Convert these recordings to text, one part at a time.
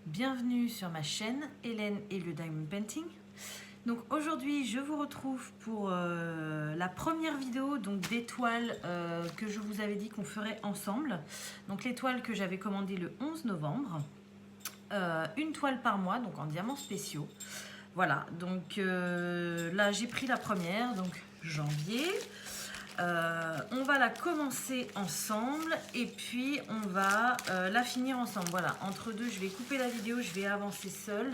bienvenue sur ma chaîne Hélène et le Diamond Painting. Donc aujourd'hui je vous retrouve pour la première vidéo des toiles que je vous avais dit qu'on ferait ensemble. Donc les toiles que j'avais commandées le 11 novembre, une toile par mois, donc en diamants spéciaux. Voilà, donc là j'ai pris la première, donc janvier. On va la commencer ensemble et puis on va la finir ensemble. Voilà, entre deux, je vais couper la vidéo, je vais avancer seule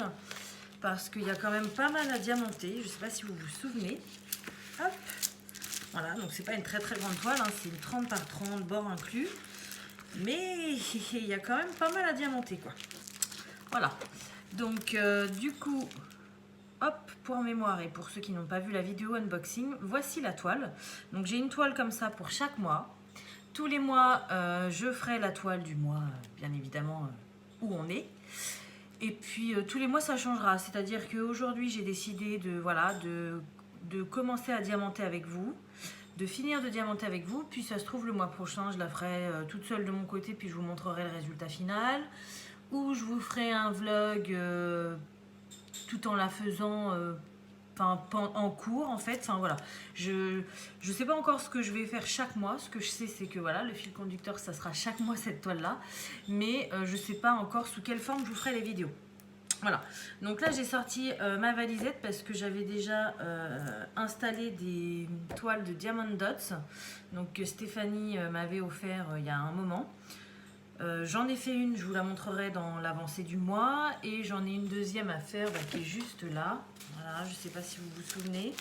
parce qu'il y a quand même pas mal à diamanter. Je ne sais pas si vous vous souvenez. Hop, voilà, donc c'est pas une très grande toile, hein, c'est une 30 par 30, bord inclus. Mais il y a quand même pas mal à diamanter, quoi. Voilà, donc du coup... Hop, pour mémoire et pour ceux qui n'ont pas vu la vidéo unboxing, voici la toile. Donc j'ai une toile comme ça pour chaque mois. Tous les mois, je ferai la toile du mois, bien évidemment, où on est. Et puis tous les mois, ça changera. C'est-à-dire qu'aujourd'hui, j'ai décidé de commencer à diamanter avec vous, de finir de diamanter avec vous. Puis ça se trouve, le mois prochain, je la ferai toute seule de mon côté, puis je vous montrerai le résultat final. Ou je vous ferai un vlog... tout en la faisant en cours en fait. Enfin voilà, je sais pas encore ce que je vais faire chaque mois. Ce que je sais, c'est que voilà, le fil conducteur, ça sera chaque mois cette toile là, mais je sais pas encore sous quelle forme je vous ferai les vidéos. Voilà, donc là j'ai sorti ma valisette parce que j'avais déjà installé des toiles de Diamond Dots, donc que Stéphanie m'avait offert il y a un moment. J'en ai fait une, je vous la montrerai dans l'avancée du mois, et j'en ai une deuxième à faire qui est juste là. Voilà, je ne sais pas si vous vous souvenez.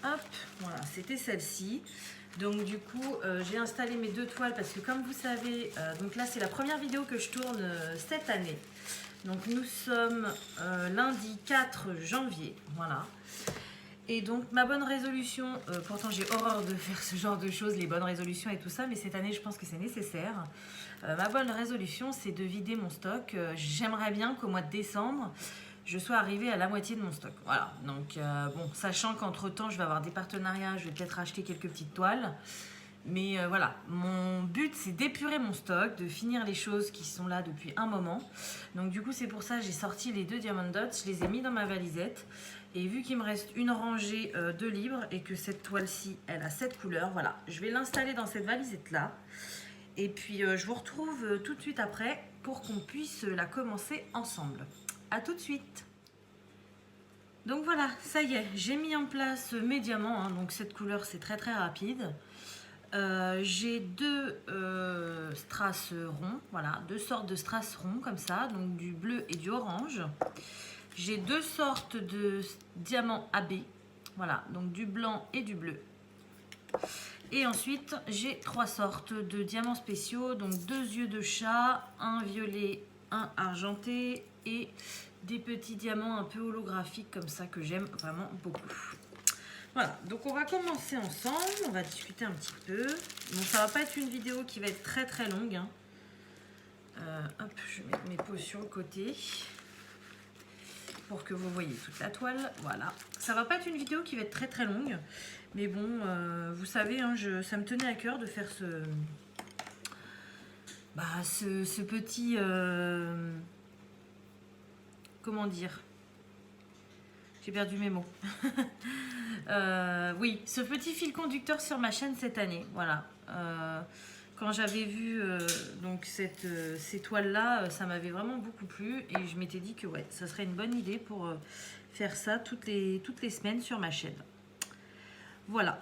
Hop, voilà, c'était celle-ci. Donc du coup, j'ai installé mes deux toiles parce que comme vous savez, donc là c'est la première vidéo que je tourne cette année. Donc nous sommes lundi 4 janvier, voilà. Et donc ma bonne résolution, pourtant j'ai horreur de faire ce genre de choses, les bonnes résolutions et tout ça, mais cette année je pense que c'est nécessaire. Ma bonne résolution, c'est de vider mon stock. J'aimerais bien qu'au mois de décembre, je sois arrivée à la moitié de mon stock. Voilà, donc bon, sachant qu'entre temps je vais avoir des partenariats, je vais peut-être acheter quelques petites toiles. Mais voilà, mon but c'est d'épurer mon stock, de finir les choses qui sont là depuis un moment. Donc du coup c'est pour ça que j'ai sorti les deux Diamond Dots, je les ai mis dans ma valisette. Et vu qu'il me reste une rangée de livres et que cette toile-ci elle a 7 couleurs, voilà, je vais l'installer dans cette valisette là. Et puis je vous retrouve tout de suite après pour qu'on puisse la commencer ensemble. A tout de suite. Donc voilà, ça y est, j'ai mis en place mes diamants, hein, donc cette couleur c'est très rapide. J'ai deux strass ronds, voilà, deux sortes de strass ronds comme ça, donc du bleu et du orange. J'ai deux sortes de diamants AB, voilà, donc du blanc et du bleu. Et ensuite, j'ai trois sortes de diamants spéciaux, donc deux yeux de chat, un violet, un argenté et des petits diamants un peu holographiques comme ça que j'aime vraiment beaucoup. Voilà, donc on va commencer ensemble, on va discuter un petit peu. Bon, ça va pas être une vidéo qui va être très longue, hein. Hop, je vais mettre mes pots sur le côté pour que vous voyez toute la toile. Voilà, ça va pas être une vidéo qui va être très longue, mais bon, vous savez, hein, ça me tenait à cœur de faire ce petit... comment dire? J'ai perdu mes mots. Oui, ce petit fil conducteur sur ma chaîne cette année, voilà. Quand j'avais vu donc ces toiles-là, ça m'avait vraiment beaucoup plu et je m'étais dit que ouais, ça serait une bonne idée pour faire ça toutes les semaines sur ma chaîne. Voilà.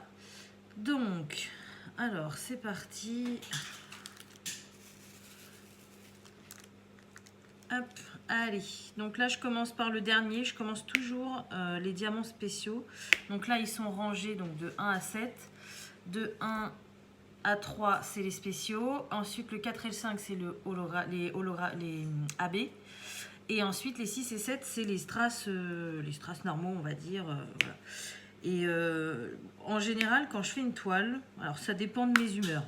Donc, alors c'est parti. Hop, allez. Donc là, je commence par le dernier. Je commence toujours les diamants spéciaux. Donc là, ils sont rangés donc de 1 à 7. De 1 à 3, c'est les spéciaux. Ensuite, le 4 et le 5, c'est les AB. Et ensuite, les 6 et 7, c'est les strass normaux, on va dire. Voilà. Et en général, quand je fais une toile, alors ça dépend de mes humeurs.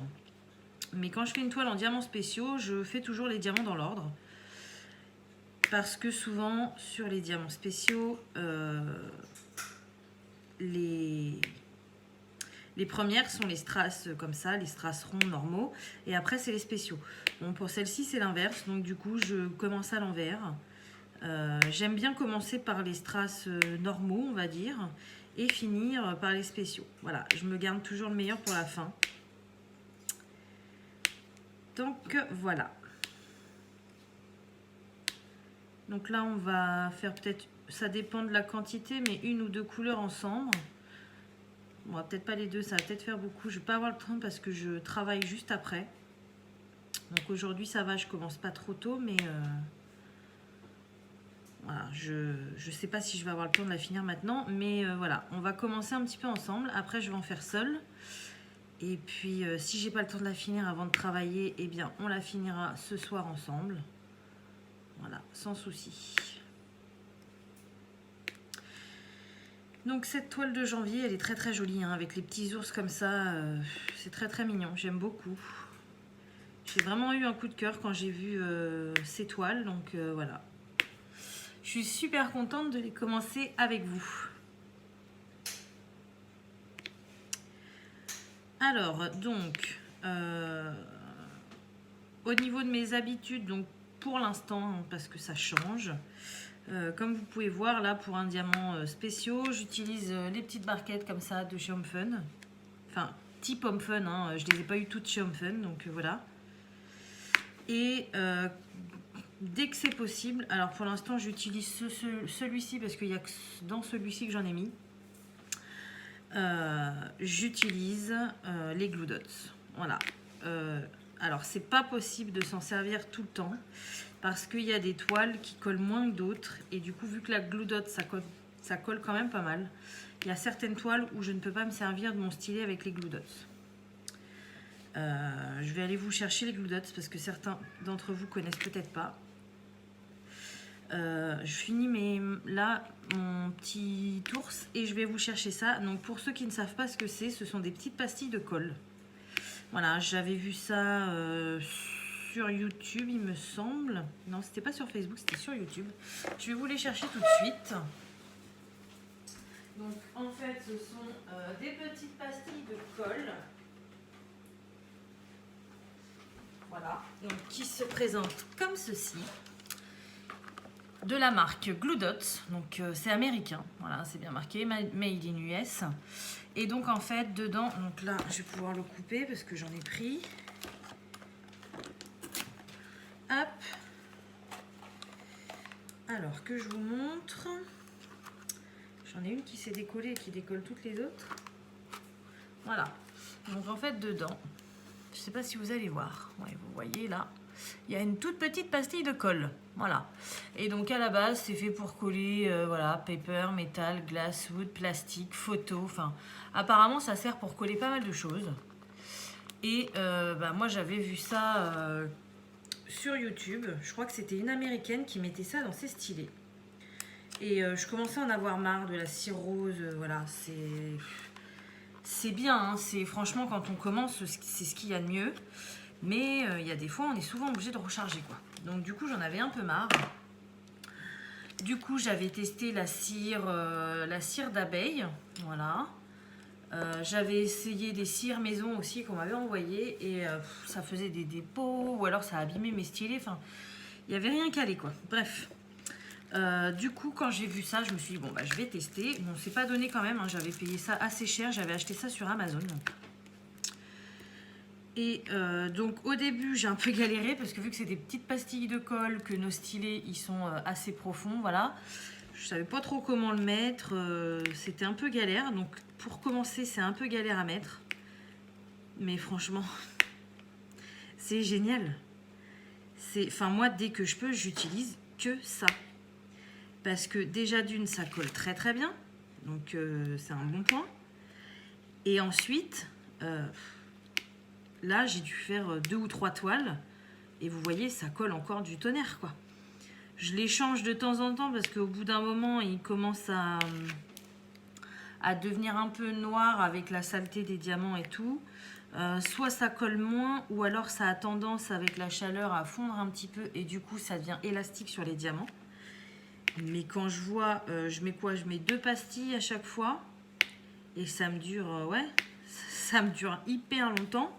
Mais quand je fais une toile en diamants spéciaux, je fais toujours les diamants dans l'ordre. Parce que souvent, sur les diamants spéciaux, les Les premières sont les strass comme ça, les strass ronds normaux. Et après, c'est les spéciaux. Bon, pour celle-ci, c'est l'inverse. Donc, du coup, je commence à l'envers. J'aime bien commencer par les strass normaux, on va dire. Et finir par les spéciaux. Voilà, je me garde toujours le meilleur pour la fin. Donc, voilà. Donc là, on va faire peut-être, ça dépend de la quantité, mais 1 ou 2 couleurs ensemble. Bon, peut-être pas les deux, ça va peut-être faire beaucoup. Je vais pas avoir le temps parce que je travaille juste après. Donc aujourd'hui, ça va, je commence pas trop tôt, mais voilà, je sais pas si je vais avoir le temps de la finir maintenant. Mais voilà, on va commencer un petit peu ensemble. Après, je vais en faire seule. Et puis, si j'ai pas le temps de la finir avant de travailler, eh bien, on la finira ce soir ensemble. Voilà, sans souci. Donc cette toile de janvier, elle est très très jolie, hein, avec les petits ours comme ça. C'est très très mignon, j'aime beaucoup. J'ai vraiment eu un coup de cœur quand j'ai vu ces toiles, donc voilà. Je suis super contente de les commencer avec vous. Alors, donc, au niveau de mes habitudes, donc pour l'instant, hein, parce que ça change, comme vous pouvez voir là, pour un diamant spéciaux, j'utilise les petites barquettes comme ça de chez Home Fun. Enfin, type Home Fun, hein, je ne les ai pas eu toutes chez Home Fun, donc voilà. Et dès que c'est possible, alors pour l'instant j'utilise celui-ci parce qu'il n'y a que dans celui-ci que j'en ai mis. J'utilise les Glue Dots. Voilà. Alors c'est pas possible de s'en servir tout le temps parce qu'il y a des toiles qui collent moins que d'autres et du coup vu que la Glue Dot ça colle quand même pas mal, il y a certaines toiles où je ne peux pas me servir de mon stylet avec les Glue Dots. Je vais aller vous chercher les Glue Dots parce que certains d'entre vous connaissent peut-être pas. Je finis là mon petit ours et je vais vous chercher ça. Donc pour ceux qui ne savent pas ce que c'est, ce sont des petites pastilles de colle. Voilà, j'avais vu ça sur YouTube, il me semble. Non, c'était pas sur Facebook, c'était sur YouTube. Je vais vous les chercher tout de suite. Donc en fait, ce sont des petites pastilles de colle. Voilà, donc qui se présentent comme ceci. De la marque Glue Dots, donc c'est américain, voilà, c'est bien marqué, Made in US. Et donc en fait dedans, donc là je vais pouvoir le couper parce que j'en ai pris. Hop. Alors que je vous montre, j'en ai une qui s'est décollée et qui décolle toutes les autres. Voilà, donc en fait dedans, je sais pas si vous allez voir, ouais, vous voyez là. Il y a une toute petite pastille de colle, voilà. Et donc à la base, c'est fait pour coller, voilà, paper, métal, glace, wood, plastique, photo. Enfin, apparemment, ça sert pour coller pas mal de choses. Et moi, j'avais vu ça sur YouTube. Je crois que c'était une américaine qui mettait ça dans ses stylets. Et je commençais à en avoir marre de la cire rose. Voilà, c'est bien. Hein, c'est franchement quand on commence, c'est ce qu'il y a de mieux. Mais il y a des fois, on est souvent obligé de recharger, quoi. Donc du coup, j'en avais un peu marre. Du coup, j'avais testé la cire d'abeille. Voilà. J'avais essayé des cires maison aussi qu'on m'avait envoyées. Et ça faisait des dépôts ou alors ça abîmait mes stylets. Enfin, il n'y avait rien calé, quoi. Bref. Du coup, quand j'ai vu ça, je me suis dit, bon, bah, je vais tester. Bon, c'est pas donné quand même. Hein, j'avais payé ça assez cher. J'avais acheté ça sur Amazon. Et donc au début j'ai un peu galéré parce que vu que c'est des petites pastilles de colle, que nos stylets ils sont assez profonds, voilà, je savais pas trop comment le mettre, c'était un peu galère. Donc pour commencer c'est un peu galère à mettre, mais franchement c'est génial. Enfin moi dès que je peux j'utilise que ça parce que déjà d'une ça colle très très bien, donc c'est un bon point. Et ensuite là, j'ai dû faire 2 ou 3 toiles. Et vous voyez, ça colle encore du tonnerre, quoi. Je les change de temps en temps parce qu'au bout d'un moment, ils commencent à devenir un peu noirs avec la saleté des diamants et tout. Soit ça colle moins, ou alors ça a tendance avec la chaleur à fondre un petit peu. Et du coup, ça devient élastique sur les diamants. Mais quand je vois, je mets quoi? Je mets 2 pastilles à chaque fois. Et ça me dure, ouais, ça me dure hyper longtemps.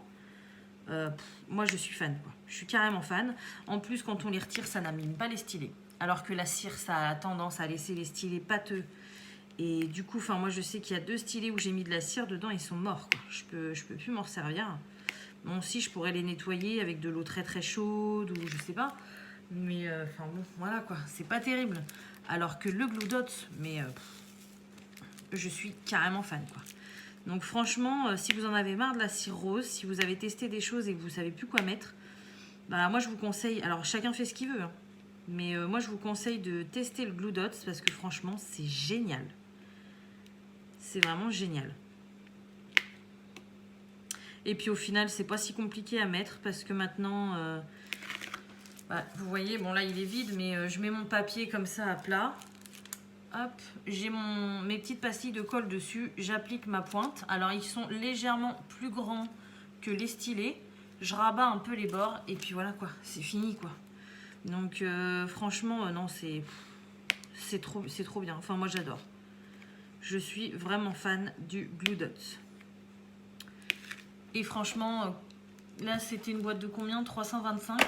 Moi je suis fan, quoi. Je suis carrément fan. En plus quand on les retire ça n'abîme pas les stylés, alors que la cire ça a tendance à laisser les stylés pâteux. Et du coup moi je sais qu'il y a 2 stylés où j'ai mis de la cire dedans, ils sont morts, quoi. Je peux plus m'en servir. Bon, si je pourrais les nettoyer avec de l'eau très très chaude ou je sais pas, mais bon voilà quoi, c'est pas terrible. Alors que le Glue Dot, mais je suis carrément fan, quoi. Donc franchement, si vous en avez marre de la cire rose, si vous avez testé des choses et que vous savez plus quoi mettre, bah moi je vous conseille, alors chacun fait ce qu'il veut, hein, mais moi je vous conseille de tester le Glue Dots parce que franchement c'est génial. C'est vraiment génial. Et puis au final c'est pas si compliqué à mettre parce que maintenant, vous voyez, bon là il est vide, mais je mets mon papier comme ça à plat. Hop, j'ai mes petites pastilles de colle dessus, j'applique ma pointe. Alors ils sont légèrement plus grands que les stylés. Je rabats un peu les bords et puis voilà quoi, c'est fini quoi. Donc franchement, non, c'est trop bien. Enfin moi j'adore. Je suis vraiment fan du Glue Dots. Et franchement, là c'était une boîte de combien? 325.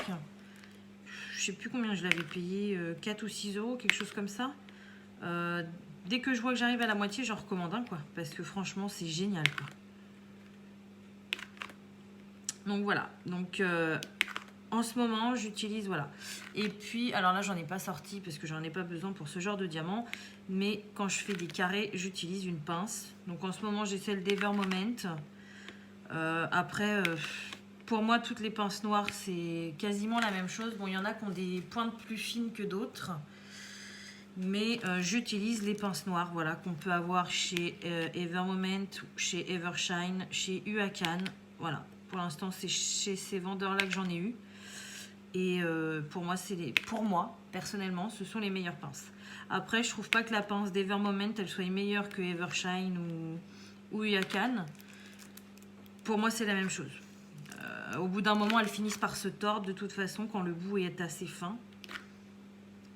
Je sais plus combien je l'avais payé, 4 ou 6 euros, quelque chose comme ça. Dès que je vois que j'arrive à la moitié, j'en recommande un, quoi, parce que franchement c'est génial, quoi. Donc voilà, donc en ce moment j'utilise, voilà. Et puis alors là j'en ai pas sorti parce que j'en ai pas besoin pour ce genre de diamant, mais quand je fais des carrés j'utilise une pince. Donc en ce moment j'ai celle d'Evermoment. Après pour moi toutes les pinces noires c'est quasiment la même chose. Bon, il y en a qui ont des pointes plus fines que d'autres, mais j'utilise les pinces noires, voilà, qu'on peut avoir chez Evermoment, chez Evershine, chez Huacan. Voilà, pour l'instant c'est chez ces vendeurs là que j'en ai eu, et pour moi personnellement ce sont les meilleures pinces. Après je trouve pas que la pince d'Evermoment elle soit meilleure que Evershine ou Huacan. Pour moi c'est la même chose. Au bout d'un moment elles finissent par se tordre de toute façon quand le bout est assez fin.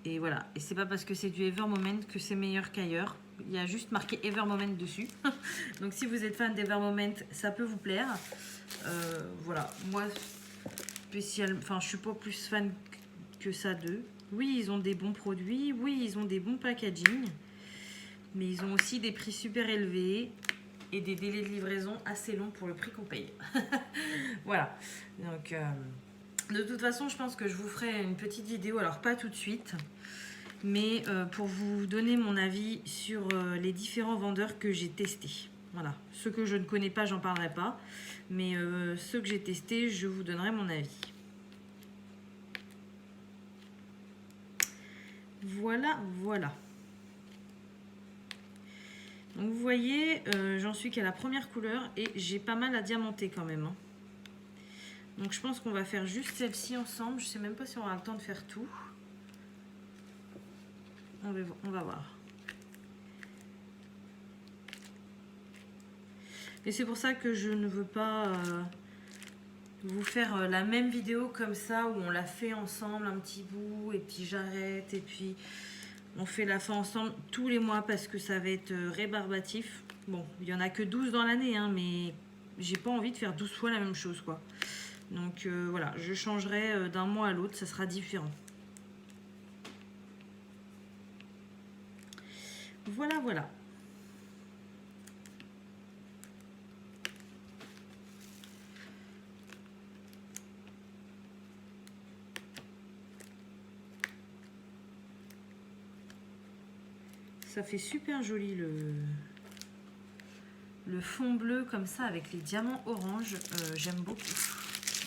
Et voilà, et c'est pas parce que c'est du Evermoment que c'est meilleur qu'ailleurs. Il y a juste marqué Evermoment dessus. Donc si vous êtes fan d'Evermoment, ça peut vous plaire. Voilà, moi spécialement, je suis pas plus fan que ça d'eux. Oui, ils ont des bons produits, oui, ils ont des bons packaging, mais ils ont aussi des prix super élevés et des délais de livraison assez longs pour le prix qu'on paye. Voilà, donc de toute façon, je pense que je vous ferai une petite vidéo, alors pas tout de suite, mais pour vous donner mon avis sur les différents vendeurs que j'ai testés. Voilà, ceux que je ne connais pas, j'en parlerai pas, mais ceux que j'ai testés, je vous donnerai mon avis. Voilà, voilà. Donc vous voyez, j'en suis qu'à la première couleur et j'ai pas mal à diamanter quand même, hein. Donc je pense qu'on va faire juste celle-ci ensemble. Je sais même pas si on aura le temps de faire tout. On va voir. Et c'est pour ça que je ne veux pas vous faire la même vidéo comme ça où on la fait ensemble un petit bout et puis j'arrête et puis on fait la fin ensemble tous les mois parce que ça va être rébarbatif. Bon, il n'y en a que 12 dans l'année, hein, mais j'ai pas envie de faire 12 fois la même chose, quoi. Donc voilà, je changerai d'un mois à l'autre, ça sera différent. Voilà, voilà. Ça fait super joli le fond bleu comme ça avec les diamants orange. J'aime beaucoup.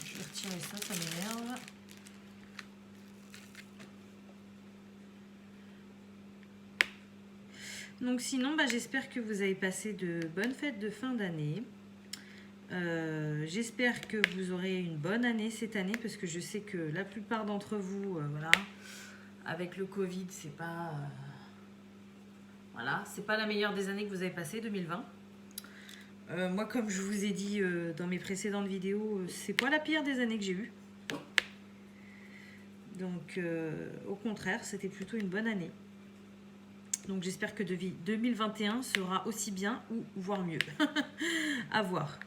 Je vais retirer ça, ça m'énerve. Donc sinon, j'espère que vous avez passé de bonnes fêtes de fin d'année. J'espère que vous aurez une bonne année cette année parce que je sais que la plupart d'entre vous, voilà, avec le Covid, c'est pas... voilà, c'est pas la meilleure des années que vous avez passées, 2020. Moi, comme je vous ai dit dans mes précédentes vidéos, c'est pas la pire des années que j'ai eues. Donc, au contraire, c'était plutôt une bonne année. Donc j'espère que 2021 sera aussi bien ou voire mieux. À voir.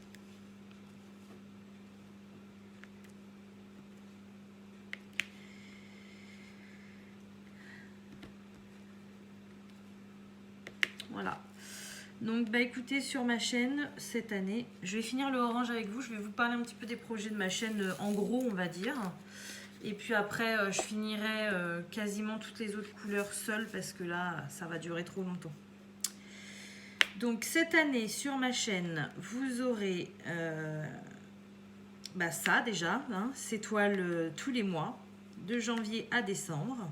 Voilà. Donc bah écoutez, sur ma chaîne cette année, je vais finir le orange avec vous. Je vais vous parler un petit peu des projets de ma chaîne en gros, on va dire. Et puis après, je finirai quasiment toutes les autres couleurs seules parce que là, ça va durer trop longtemps. Donc cette année, sur ma chaîne, vous aurez bah, ça déjà, hein, ces toiles tous les mois, de janvier à décembre.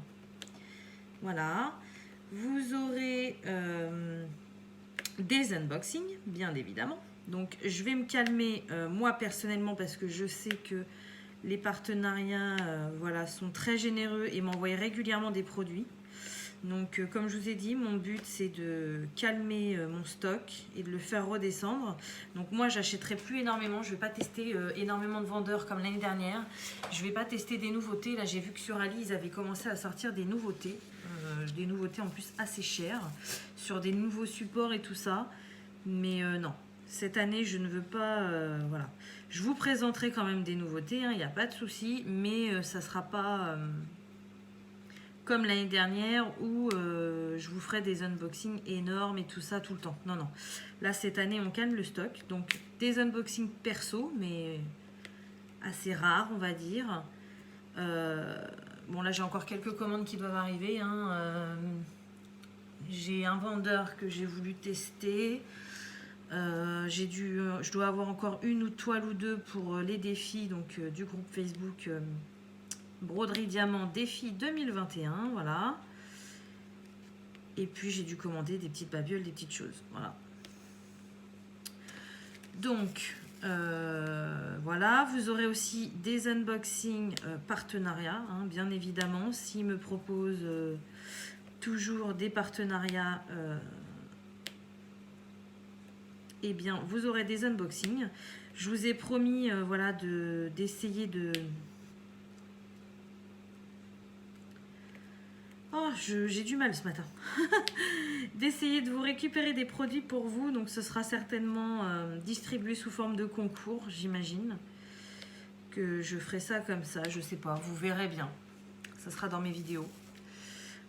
Voilà. Vous aurez des unboxings, bien évidemment. Donc je vais me calmer moi personnellement parce que je sais que les partenariats voilà, sont très généreux et m'envoient régulièrement des produits. Donc comme je vous ai dit, mon but c'est de calmer mon stock et de le faire redescendre. Donc moi j'achèterai plus énormément, je ne vais pas tester énormément de vendeurs comme l'année dernière. Je ne vais pas tester des nouveautés. Là j'ai vu que sur Ali ils avaient commencé à sortir des nouveautés en plus assez chères, sur des nouveaux supports et tout ça. Mais non, cette année je ne veux pas, voilà. Je vous présenterai quand même des nouveautés, il n'y a pas de souci, mais ça ne sera pas comme l'année dernière où je vous ferai des unboxings énormes et tout ça tout le temps. Non, non. Là, cette année, on calme le stock. Donc, des unboxings perso, mais assez rares, on va dire. Bon, là, j'ai encore quelques commandes qui doivent arriver. Hein. J'ai un vendeur que j'ai voulu tester. Je dois avoir encore une toile ou deux pour les défis donc, du groupe Facebook Broderie Diamant Défi 2021, voilà. Et puis j'ai dû commander des petites babioles, des petites choses, voilà. Donc voilà, vous aurez aussi des unboxings partenariats, hein, bien évidemment. S'ils me proposent toujours des partenariats, eh bien vous aurez des unboxings. Je vous ai promis voilà, d'essayer de... Oh, j'ai du mal ce matin. D'essayer de vous récupérer des produits pour vous. Donc ce sera certainement distribué sous forme de concours, j'imagine. Que je ferai ça comme ça, je sais pas, vous verrez bien. Ça sera dans mes vidéos.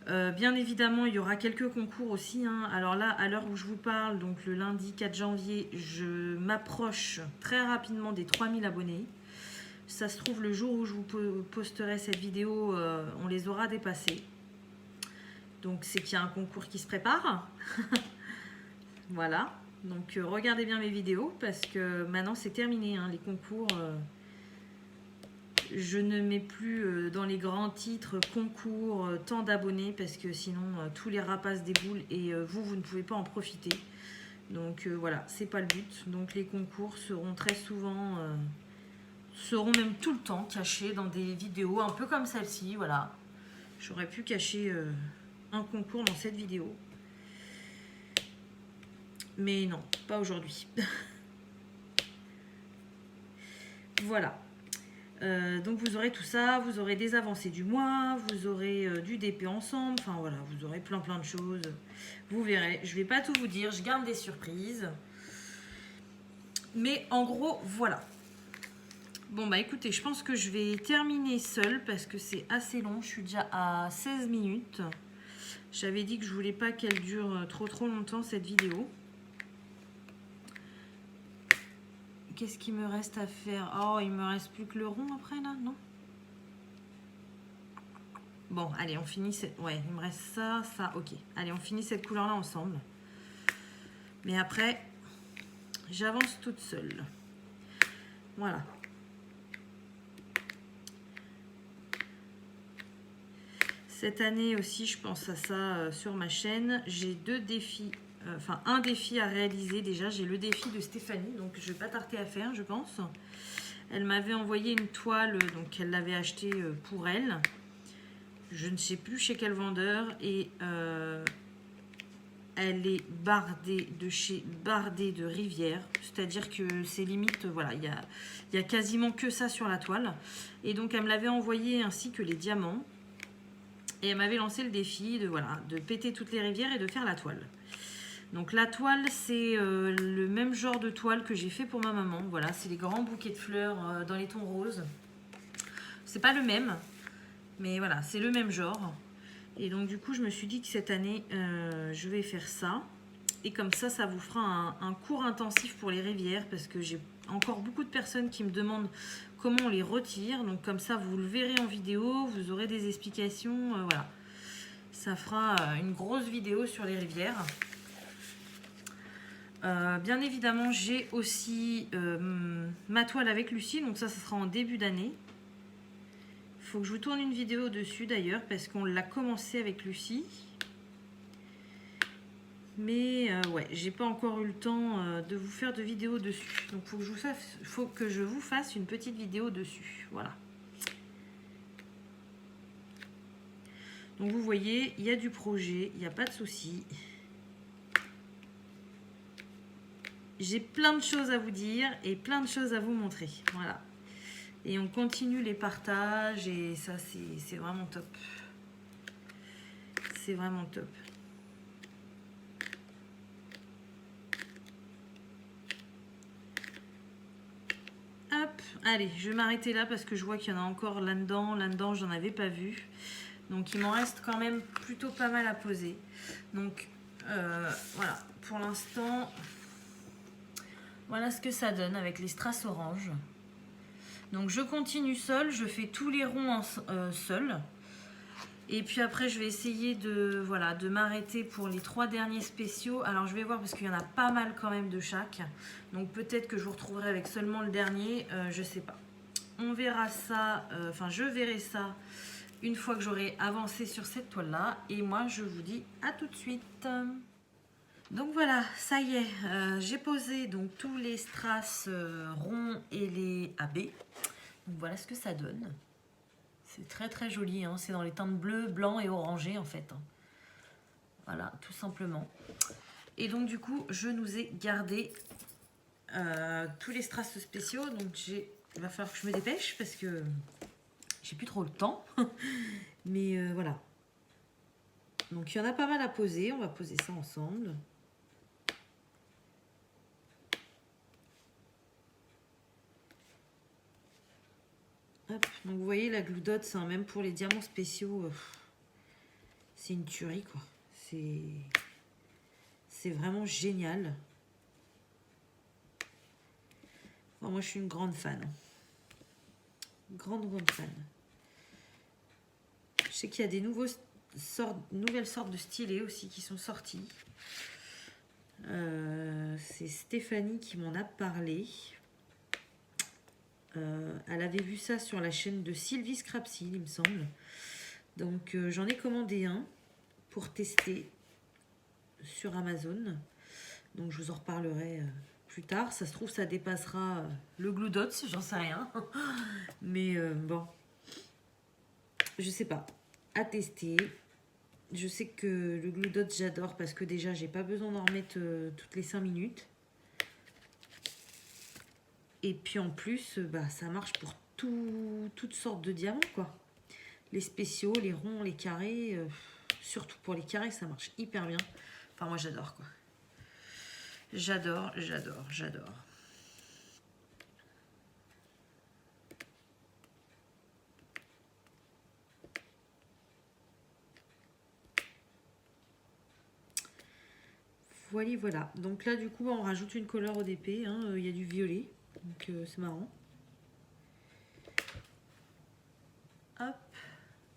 Bien évidemment, il y aura quelques concours aussi. Hein. Alors là, à l'heure où je vous parle, donc le lundi 4 janvier, je m'approche très rapidement des 3000 abonnés. Ça se trouve, le jour où je vous posterai cette vidéo, on les aura dépassés. Donc c'est qu'il y a un concours qui se prépare. Voilà. Donc regardez bien mes vidéos parce que maintenant c'est terminé. Hein, les concours, je ne mets plus dans les grands titres concours tant d'abonnés parce que sinon tous les rapaces déboulent et vous ne pouvez pas en profiter. Donc voilà, c'est pas le but. Donc les concours seront très souvent, seront même tout le temps cachés dans des vidéos un peu comme celle-ci. Voilà. J'aurais pu cacher... un concours dans cette vidéo, mais non, pas aujourd'hui. Voilà, donc vous aurez tout ça, vous aurez des avancées du mois, vous aurez du DP ensemble, enfin voilà, vous aurez plein de choses, vous verrez. Je vais pas tout vous dire, je garde des surprises, mais en gros voilà. Bon bah écoutez, je pense que je vais terminer seule parce que c'est assez long, je suis déjà à 16 minutes. J'avais dit que je voulais pas qu'elle dure trop longtemps cette vidéo. Qu'est-ce qu'il me reste à faire? Oh, il me reste plus que le rond après là, non? Bon, allez, on finit cette... Ouais, il me reste ça, ok. Allez, on finit cette couleur-là ensemble. Mais après, j'avance toute seule. Voilà. Cette année aussi, je pense à ça sur ma chaîne. J'ai deux défis, enfin un défi à réaliser déjà. J'ai le défi de Stéphanie, donc je ne vais pas tarder à faire, je pense. Elle m'avait envoyé une toile, donc elle l'avait achetée pour elle. Je ne sais plus chez quel vendeur. Et elle est bardée de chez Bardé de Rivière. C'est-à-dire que c'est limite, voilà, il y a quasiment que ça sur la toile. Et donc elle me l'avait envoyé ainsi que les diamants. Et elle m'avait lancé le défi de, voilà, de péter toutes les rivières et de faire la toile. Donc la toile, c'est le même genre de toile que j'ai fait pour ma maman. Voilà, c'est les grands bouquets de fleurs dans les tons roses. C'est pas le même, mais voilà, c'est le même genre. Et donc du coup, je me suis dit que cette année, je vais faire ça. Et comme ça vous fera un cours intensif pour les rivières, parce que j'ai encore beaucoup de personnes qui me demandent comment on les retire. Donc comme ça, vous le verrez en vidéo, vous aurez des explications. Voilà, ça fera une grosse vidéo sur les rivières. Bien évidemment, j'ai aussi ma toile avec Lucie, donc ça sera en début d'année. Il faut que je vous tourne une vidéo dessus d'ailleurs, parce qu'on l'a commencé avec Lucie. Mais ouais, j'ai pas encore eu le temps de vous faire de vidéo dessus. Donc faut que je vous fasse une petite vidéo dessus. Voilà. Donc vous voyez, il y a du projet, il n'y a pas de souci. J'ai plein de choses à vous dire et plein de choses à vous montrer. Voilà. Et on continue les partages et ça, c'est vraiment top. C'est vraiment top. Hop, allez, je vais m'arrêter là parce que je vois qu'il y en a encore là-dedans. Là-dedans, j'en avais pas vu. Donc, il m'en reste quand même plutôt pas mal à poser. Donc, voilà, pour l'instant, voilà ce que ça donne avec les strass orange. Donc, je continue seule, je fais tous les ronds seul. Et puis après, je vais essayer de, voilà, de m'arrêter pour les 3 derniers spéciaux. Alors, je vais voir parce qu'il y en a pas mal quand même de chaque. Donc, peut-être que je vous retrouverai avec seulement le dernier. Je sais pas. On verra ça, enfin, je verrai ça une fois que j'aurai avancé sur cette toile-là. Et moi, je vous dis à tout de suite. Donc voilà, ça y est, j'ai posé donc tous les strass ronds et les AB. Donc voilà ce que ça donne. C'est très très joli, hein. C'est dans les teintes bleu, blanc et orangé en fait. Voilà, tout simplement. Et donc du coup, je nous ai gardé tous les strass spéciaux. Donc il va falloir que je me dépêche parce que j'ai plus trop le temps. Mais voilà. Donc il y en a pas mal à poser. On va poser ça ensemble. Hop. Donc vous voyez la glue dot, c'est même pour les diamants spéciaux. C'est une tuerie quoi. C'est vraiment génial. Enfin, moi je suis une grande fan. Grande fan. Je sais qu'il y a des nouvelles sortes de stylés aussi qui sont sortis. C'est Stéphanie qui m'en a parlé. Elle avait vu ça sur la chaîne de Sylvie Scrapseed, il me semble. Donc j'en ai commandé un pour tester sur Amazon. Donc je vous en reparlerai plus tard. Ça se trouve, ça dépassera le Glue Dots, j'en sais rien. Mais bon, je sais pas. À tester. Je sais que le Glue Dots, j'adore parce que déjà, j'ai pas besoin d'en remettre toutes les 5 minutes. Et puis en plus, bah, ça marche pour toutes sortes de diamants, quoi. Les spéciaux, les ronds, les carrés. Surtout pour les carrés, ça marche hyper bien. Enfin, moi, j'adore, quoi. J'adore. Voilà. Donc là, du coup, on rajoute une couleur ODP. Hein. Il y a du violet. Donc, c'est marrant. Hop.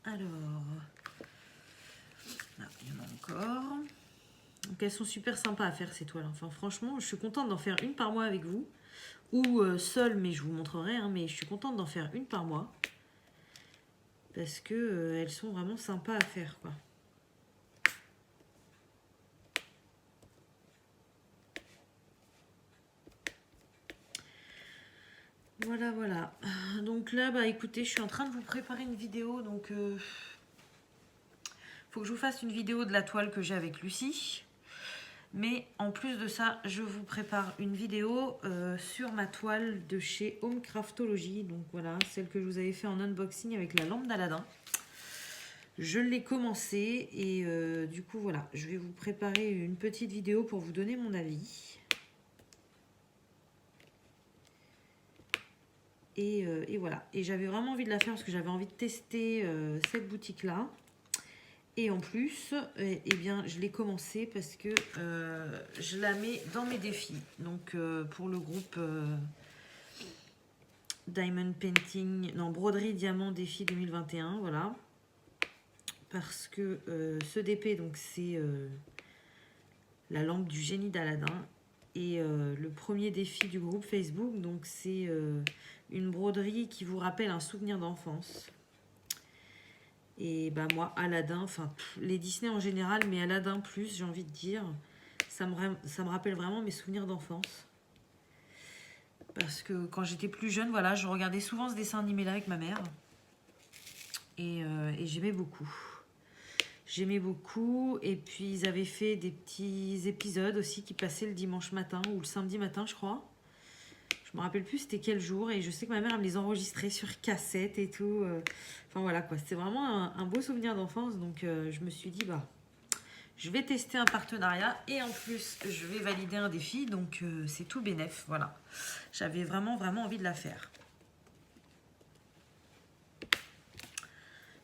Alors. Là, il y en a encore. Donc, elles sont super sympas à faire, ces toiles. Enfin, franchement, je suis contente d'en faire une par mois avec vous. Ou seule, mais je vous montrerai. Hein, mais je suis contente d'en faire une par mois. Parce que elles sont vraiment sympas à faire, quoi. Voilà. Donc là, bah écoutez, je suis en train de vous préparer une vidéo. Donc, faut que je vous fasse une vidéo de la toile que j'ai avec Lucie. Mais en plus de ça, je vous prépare une vidéo sur ma toile de chez Home Craftology. Donc voilà, celle que je vous avais fait en unboxing avec la lampe d'Aladin. Je l'ai commencé et du coup voilà, je vais vous préparer une petite vidéo pour vous donner mon avis. Et voilà, et j'avais vraiment envie de la faire parce que j'avais envie de tester cette boutique-là. Et en plus, eh bien, je l'ai commencé parce que je la mets dans mes défis. Donc pour le groupe Diamond Painting, non, Broderie Diamant Défi 2021, voilà. Parce que ce DP, donc c'est la lampe du génie d'Aladin. Et le premier défi du groupe Facebook, donc c'est une broderie qui vous rappelle un souvenir d'enfance. Et bah moi, Aladin, enfin les Disney en général, mais Aladin plus, j'ai envie de dire, ça me rappelle vraiment mes souvenirs d'enfance. Parce que quand j'étais plus jeune, voilà, je regardais souvent ce dessin animé-là avec ma mère. Et j'aimais beaucoup. J'aimais beaucoup. Et puis ils avaient fait des petits épisodes aussi qui passaient le dimanche matin ou le samedi matin, je crois. Je me rappelle plus c'était quel jour. Et je sais que ma mère elle me les enregistrait sur cassette et tout. Enfin voilà quoi. C'était vraiment un beau souvenir d'enfance. Donc je me suis dit, bah, je vais tester un partenariat. Et en plus, je vais valider un défi. Donc c'est tout bénef. Voilà. J'avais vraiment envie de la faire.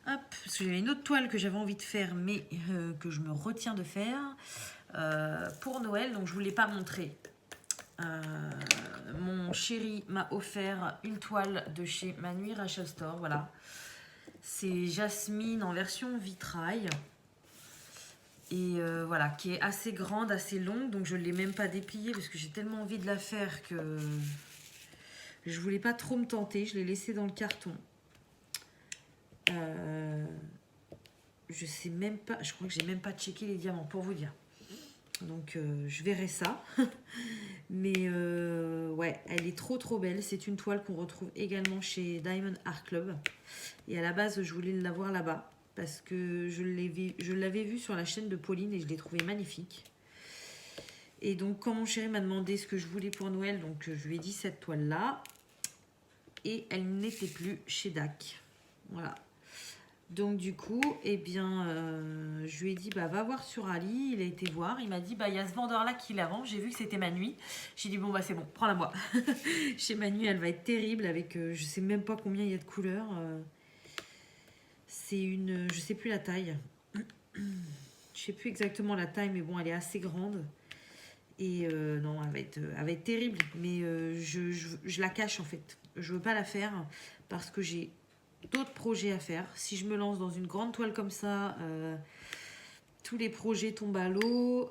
Hop, parce que j'avais une autre toile que j'avais envie de faire, mais que je me retiens de faire pour Noël. Donc je ne vous l'ai pas montré. Mon chéri m'a offert une toile de chez Manu Rachel Store, voilà. C'est Jasmine en version vitrail. Et voilà, qui est assez grande, assez longue. Donc je ne l'ai même pas dépliée parce que j'ai tellement envie de la faire que je voulais pas trop me tenter. Je l'ai laissée dans le carton. Je sais même pas, je crois que j'ai même pas checké les diamants pour vous dire. Donc je verrai ça. Mais ouais, elle est trop belle. C'est une toile qu'on retrouve également chez Diamond Art Club. Et à la base, je voulais l'avoir là-bas parce que je l'avais vue sur la chaîne de Pauline et je l'ai trouvée magnifique. Et donc quand mon chéri m'a demandé ce que je voulais pour Noël, donc je lui ai dit cette toile-là. Et elle n'était plus chez DAC. Voilà. Donc du coup, eh bien, je lui ai dit, bah va voir sur Ali. Il a été voir, il m'a dit, bah il y a ce vendeur-là qui la vend. J'ai vu que c'était Manu. J'ai dit, bon bah c'est bon, prends-la moi. Chez Manu, elle va être terrible avec, je sais même pas combien il y a de couleurs. C'est une, je sais plus la taille. Je sais plus exactement la taille, mais bon, elle est assez grande. Et non, elle va être terrible. Mais je la cache en fait. Je veux pas la faire parce que j'ai d'autres projets à faire. Si je me lance dans une grande toile comme ça, tous les projets tombent à l'eau.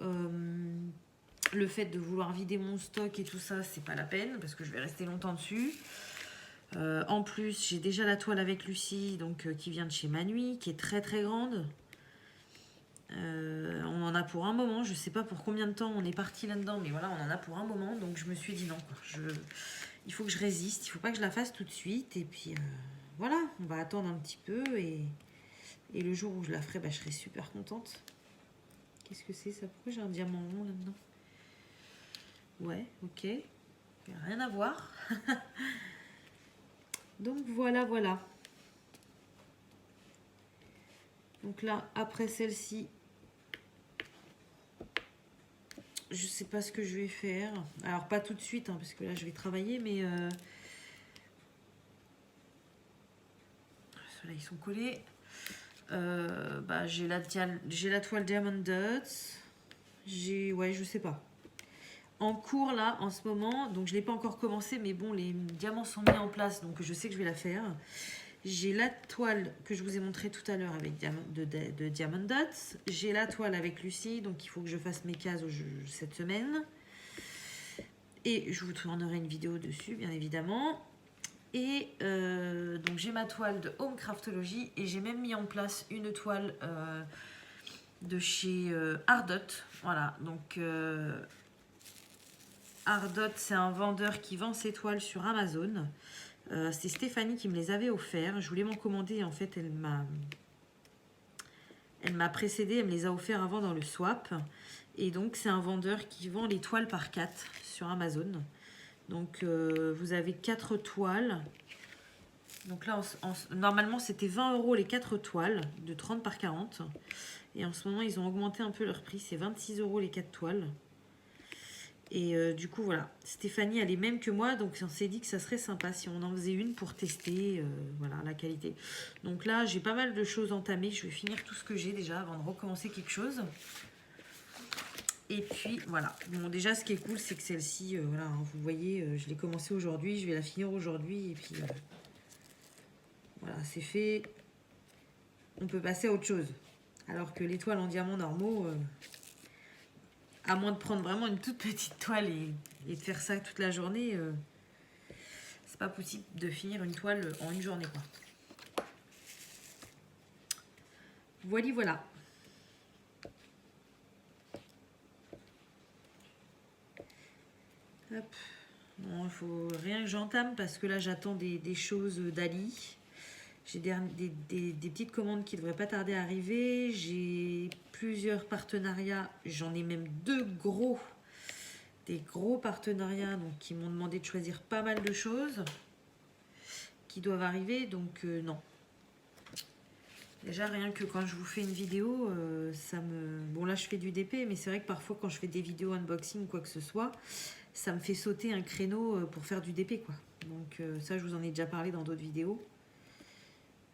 Le fait de vouloir vider mon stock et tout ça, c'est pas la peine parce que je vais rester longtemps dessus. En plus, j'ai déjà la toile avec Lucie, donc qui vient de chez Manu, qui est très grande. On en a pour un moment, je sais pas pour combien de temps on est parti là-dedans, mais voilà, on en a pour un moment, donc je me suis dit non, il faut que je résiste, il faut pas que je la fasse tout de suite, et puis voilà, on va attendre un petit peu, et le jour où je la ferai, bah, je serai super contente. Qu'est-ce que c'est ça? Pourquoi j'ai un diamant rond là-dedans? Ouais, ok, rien à voir. Donc voilà. Donc là, après celle-ci, je sais pas ce que je vais faire. Alors pas tout de suite, hein, parce que là je vais travailler, mais ceux-là ils sont collés. Bah, j'ai la toile Diamond Dots. Ouais, je sais pas. En cours là, en ce moment, donc je l'ai pas encore commencé, mais bon, les diamants sont mis en place, donc je sais que je vais la faire. J'ai la toile que je vous ai montré tout à l'heure avec de Diamond Dots. J'ai la toile avec Lucie, donc il faut que je fasse mes cases cette semaine. Et je vous tournerai une vidéo dessus, bien évidemment. Et donc j'ai ma toile de Home Craftology et j'ai même mis en place une toile de chez Ardot. Voilà, donc Ardot, c'est un vendeur qui vend ses toiles sur Amazon. C'est Stéphanie qui me les avait offerts. Je voulais m'en commander. En fait, elle m'a précédé. Elle me les a offerts avant dans le swap. Et donc, c'est un vendeur qui vend les toiles par 4 sur Amazon. Donc, vous avez 4 toiles. Donc là, normalement, c'était 20 € les 4 toiles de 30 par 40. Et en ce moment, ils ont augmenté un peu leur prix. C'est 26 € les 4 toiles. Et du coup, voilà. Stéphanie, elle est même que moi. Donc, on s'est dit que ça serait sympa si on en faisait une pour tester voilà, la qualité. Donc là, j'ai pas mal de choses entamées. Je vais finir tout ce que j'ai déjà avant de recommencer quelque chose. Et puis, voilà. Bon, déjà, ce qui est cool, c'est que celle-ci, voilà, hein, vous voyez, je l'ai commencé aujourd'hui. Je vais la finir aujourd'hui. Et puis... voilà, c'est fait. On peut passer à autre chose. Alors que les toiles en diamant normaux, à moins de prendre vraiment une toute petite toile et de faire ça toute la journée, c'est pas possible de finir une toile en une journée, quoi. Voilà, voilà. Hop. Bon, il faut rien que j'entame parce que là, j'attends des choses d'Ali. J'ai des petites commandes qui ne devraient pas tarder à arriver. J'ai plusieurs partenariats. J'en ai même des gros partenariats donc, qui m'ont demandé de choisir pas mal de choses qui doivent arriver. Donc non. Déjà, rien que quand je vous fais une vidéo, ça me... Bon, là, je fais du DP, mais c'est vrai que parfois, quand je fais des vidéos unboxing ou quoi que ce soit, ça me fait sauter un créneau pour faire du DP, quoi. Donc ça, je vous en ai déjà parlé dans d'autres vidéos.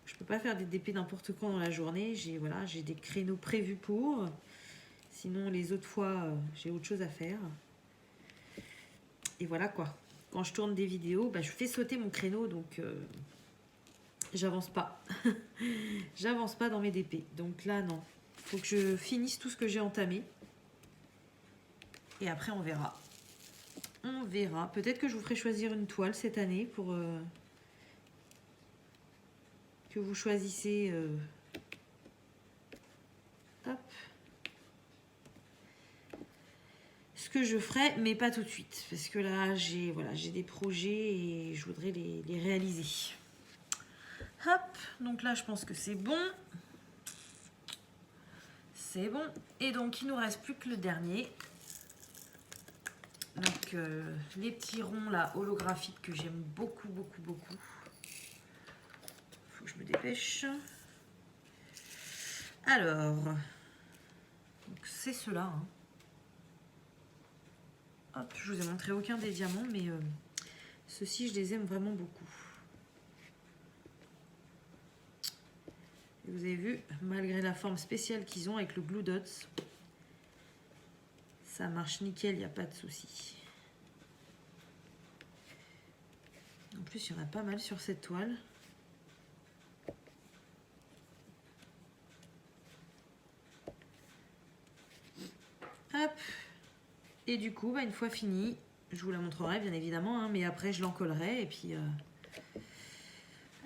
Je peux pas faire des DP n'importe quand dans la journée. J'ai des créneaux prévus pour. Sinon, les autres fois, j'ai autre chose à faire. Et voilà quoi. Quand je tourne des vidéos, je fais sauter mon créneau, donc j'avance pas. J'avance pas dans mes DP. Donc là, non. Faut que je finisse tout ce que j'ai entamé. Et après, on verra. On verra. Peut-être que je vous ferai choisir une toile cette année pour... que vous choisissez hop, ce que je ferai, mais pas tout de suite parce que là j'ai des projets et je voudrais les réaliser. Hop, donc là je pense que c'est bon, et donc il nous reste plus que le dernier. Donc les petits ronds là holographiques que j'aime beaucoup. Faut que je me dépêche. Alors, c'est ceux-là. Hein. Hop, je vous ai montré aucun des diamants, mais ceux-ci, je les aime vraiment beaucoup. Et vous avez vu, malgré la forme spéciale qu'ils ont avec le Glue Dots, ça marche nickel, il n'y a pas de souci. En plus, il y en a pas mal sur cette toile. Hop. Et du coup, une fois fini, je vous la montrerai bien évidemment, hein, mais après je l'encollerai et puis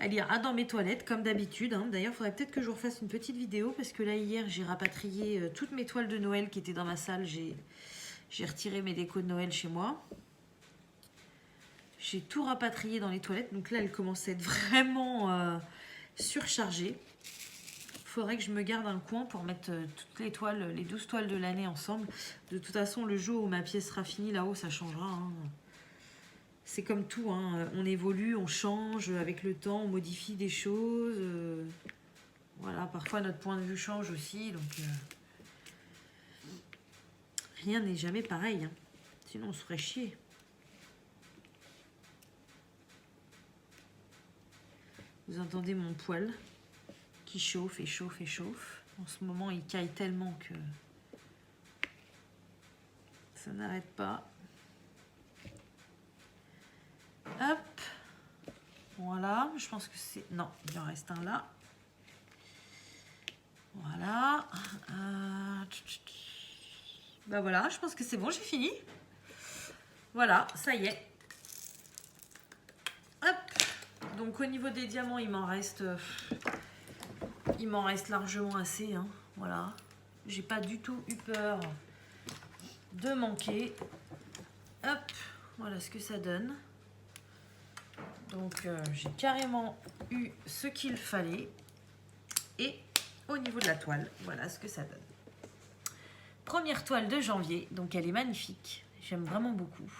elle ira dans mes toilettes comme d'habitude. Hein. D'ailleurs, il faudrait peut-être que je vous refasse une petite vidéo parce que là hier, j'ai rapatrié toutes mes toiles de Noël qui étaient dans ma salle. J'ai retiré mes décos de Noël chez moi. J'ai tout rapatrié dans les toilettes. Donc là, elle commence à être vraiment surchargée. Il faudrait que je me garde un coin pour mettre toutes les toiles, les 12 toiles de l'année ensemble. De toute façon, le jour où ma pièce sera finie, là-haut, ça changera. Hein. C'est comme tout, hein. On évolue, on change avec le temps, on modifie des choses. Voilà, parfois notre point de vue change aussi. Donc, rien n'est jamais pareil. Hein. Sinon, on se ferait chier. Vous entendez mon poêle qui chauffe et chauffe et chauffe. En ce moment, il caille tellement que ça n'arrête pas. Hop. Voilà, je pense que c'est... Non, il en reste un là. Voilà. Voilà, je pense que c'est bon, j'ai fini. Voilà, ça y est. Hop. Donc au niveau des diamants, il m'en reste largement assez. Hein. Voilà. J'ai pas du tout eu peur de manquer. Hop. Voilà ce que ça donne. Donc j'ai carrément eu ce qu'il fallait. Et au niveau de la toile, voilà ce que ça donne. Première toile de janvier, donc elle est magnifique. J'aime vraiment beaucoup.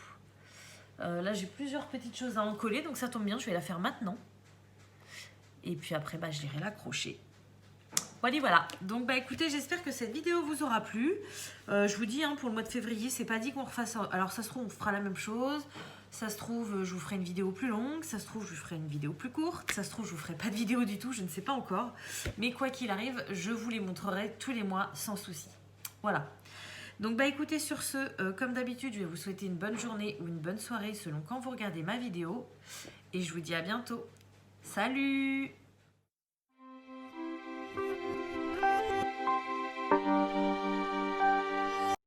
Là j'ai plusieurs petites choses à encoller, donc ça tombe bien, je vais la faire maintenant. Et puis après, bah, je lirai l'accrocher. Voilà. Donc, bah, écoutez, j'espère que cette vidéo vous aura plu. Je vous dis, hein, pour le mois de février, c'est pas dit qu'on refasse... Alors, ça se trouve, on fera la même chose. Ça se trouve, je vous ferai une vidéo plus longue. Ça se trouve, je vous ferai une vidéo plus courte. Ça se trouve, je vous ferai pas de vidéo du tout. Je ne sais pas encore. Mais quoi qu'il arrive, je vous les montrerai tous les mois sans souci. Voilà. Donc, bah, écoutez, sur ce, comme d'habitude, je vais vous souhaiter une bonne journée ou une bonne soirée selon quand vous regardez ma vidéo. Et je vous dis à bientôt. Salut!